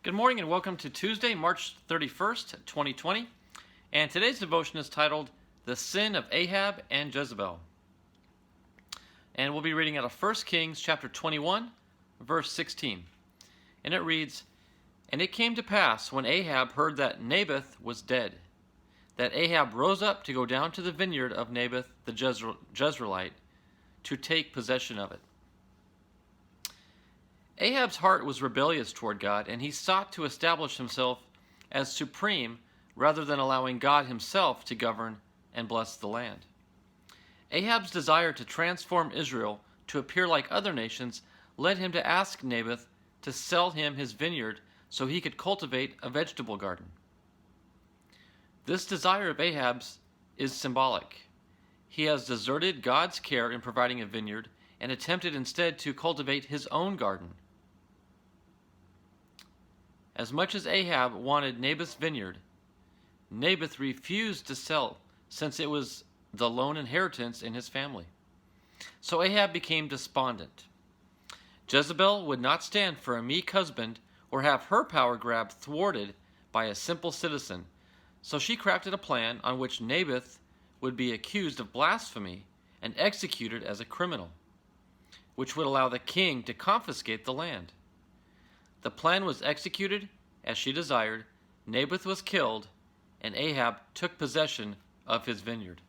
Good morning and welcome to Tuesday, March 31st, 2020. And today's devotion is titled, The Sin of Ahab and Jezebel. And we'll be reading out of 1 Kings chapter 21, verse 16. And it reads, And it came to pass, when Ahab heard that Naboth was dead, that Ahab rose up to go down to the vineyard of Naboth the Jezreelite to take possession of it. Ahab's heart was rebellious toward God, and he sought to establish himself as supreme rather than allowing God himself to govern and bless the land. Ahab's desire to transform Israel to appear like other nations led him to ask Naboth to sell him his vineyard so he could cultivate a vegetable garden. This desire of Ahab's is symbolic. He has deserted God's care in providing a vineyard and attempted instead to cultivate his own garden. As much as Ahab wanted Naboth's vineyard, Naboth refused to sell since it was the lone inheritance in his family. So Ahab became despondent. Jezebel would not stand for a meek husband or have her power grab thwarted by a simple citizen, so she crafted a plan on which Naboth would be accused of blasphemy and executed as a criminal, which would allow the king to confiscate the land. The plan was executed as she desired, Naboth was killed, and Ahab took possession of his vineyard.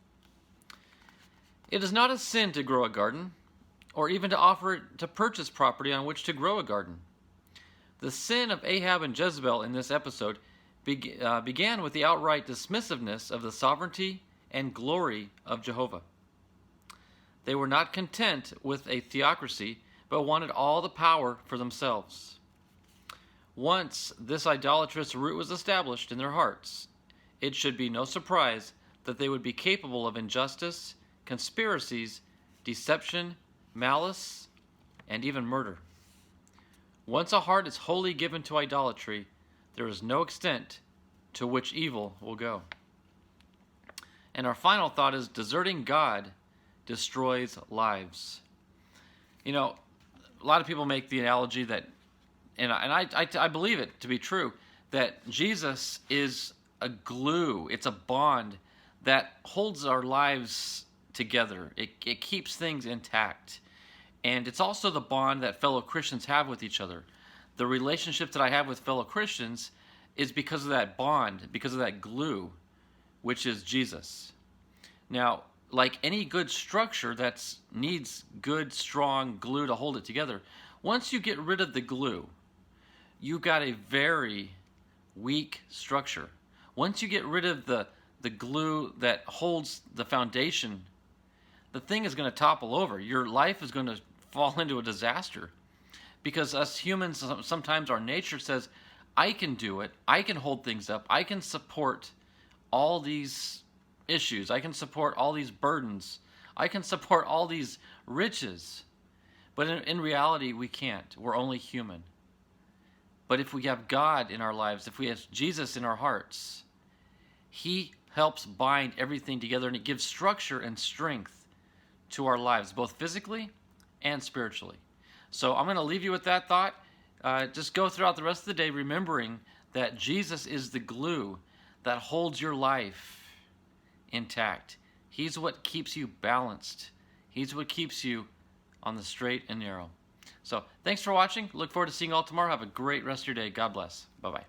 It is not a sin to grow a garden, or even to offer to purchase property on which to grow a garden. The sin of Ahab and Jezebel in this episode began with the outright dismissiveness of the sovereignty and glory of Jehovah. They were not content with a theocracy, but wanted all the power for themselves. Once this idolatrous root was established in their hearts, it should be no surprise that they would be capable of injustice, conspiracies, deception, malice, and even murder. Once a heart is wholly given to idolatry, there is no extent to which evil will go. And our final thought is deserting God destroys lives. You know, a lot of people make the analogy that, and I believe it to be true, that Jesus is a glue. It's a bond that holds our lives together. It keeps things intact. And it's also the bond that fellow Christians have with each other. The relationship that I have with fellow Christians is because of that bond, because of that glue, which is Jesus. Now, like any good structure that needs good, strong glue to hold it together, once you get rid of the glue, you got a very weak structure. Once you get rid of the glue that holds the foundation, the thing is going to topple over. Your life is going to fall into a disaster. Because us humans, sometimes our nature says, I can do it, I can hold things up, I can support all these issues, I can support all these burdens, I can support all these riches. But in reality, we can't. We're only human. But if we have God in our lives, if we have Jesus in our hearts, He helps bind everything together, and it gives structure and strength to our lives, both physically and spiritually. So I'm going to leave you with that thought. Just go throughout the rest of the day remembering that Jesus is the glue that holds your life intact. He's what keeps you balanced. He's what keeps you on the straight and narrow. So thanks for watching. Look forward to seeing you all tomorrow. Have a great rest of your day. God bless. Bye-bye.